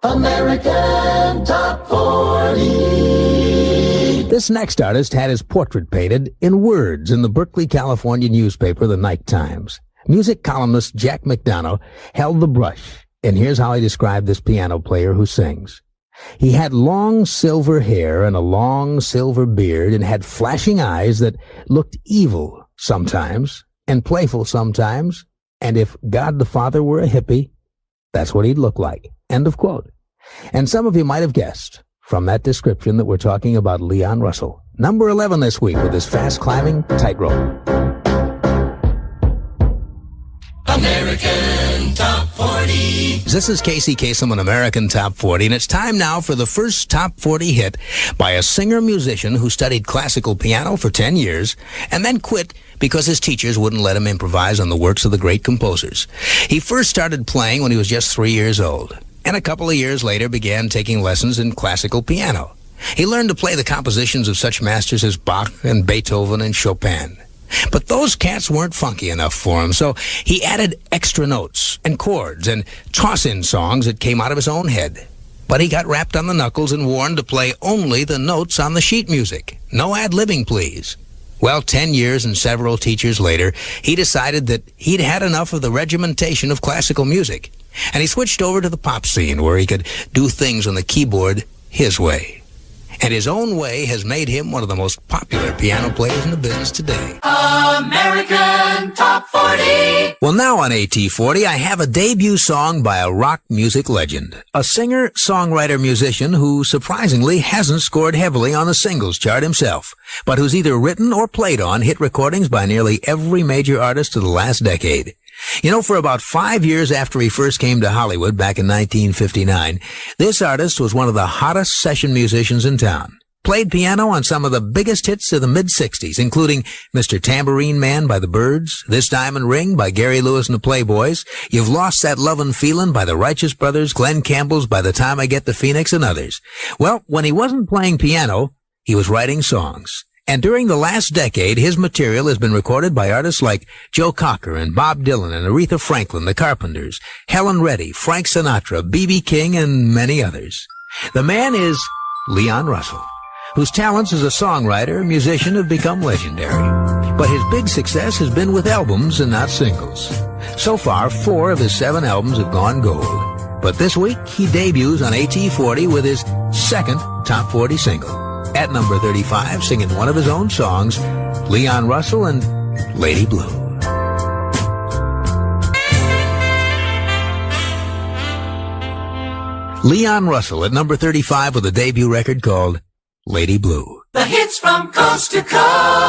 American Top 40. This next artist had his portrait painted in words in the Berkeley, California newspaper, The Night Times. Music columnist Jack McDonough held the brush, and here's how he described this piano player who sings. He had long silver hair and a long silver beard and had flashing eyes that looked evil sometimes and playful sometimes, and if God the Father were a hippie, that's what he'd look like. End of quote. And some of you might have guessed from that description that we're talking about Leon Russell. Number 11 this week with his fast-climbing tightrope. American Top 40. This is Casey Kasem on American Top 40, and it's time now for the first Top 40 hit by a singer-musician who studied classical piano for 10 years and then quit because his teachers wouldn't let him improvise on the works of the great composers. He first started playing when he was just 3 years old, and a couple of years later began taking lessons in classical piano. He learned to play the compositions of such masters as Bach and Beethoven and Chopin. But those cats weren't funky enough for him, so he added extra notes and chords and toss-in songs that came out of his own head. But he got rapped on the knuckles and warned to play only the notes on the sheet music. No ad-libbing, please. Well, 10 years and several teachers later, he decided that he'd had enough of the regimentation of classical music, and he switched over to the pop scene where he could do things on the keyboard his way. And his own way has made him one of the most popular piano players in the business today. American Top 40. Well, now on AT40, I have a debut song by a rock music legend, a singer, songwriter, musician who surprisingly hasn't scored heavily on the singles chart himself, but who's either written or played on hit recordings by nearly every major artist of the last decade. You know, for about 5 years after he first came to Hollywood back in 1959, this artist was one of the hottest session musicians in town. Played piano on some of the biggest hits of the mid-'60s, including Mr. Tambourine Man by the Byrds, This Diamond Ring by Gary Lewis and the Playboys, You've Lost That Lovin' Feelin' by the Righteous Brothers, Glenn Campbell's By the Time I Get to Phoenix, and others. Well, when he wasn't playing piano, he was writing songs. And during the last decade, his material has been recorded by artists like Joe Cocker and Bob Dylan and Aretha Franklin, the Carpenters, Helen Reddy, Frank Sinatra, B.B. King, and many others. The man is Leon Russell, whose talents as a songwriter and musician have become legendary. But his big success has been with albums and not singles. So far, 4 of his 7 albums have gone gold. But this week, he debuts on AT40 with his second Top 40 single. At number 35, singing one of his own songs, Leon Russell and Lady Blue. Leon Russell at number 35 with a debut record called Lady Blue. The hits from coast to coast.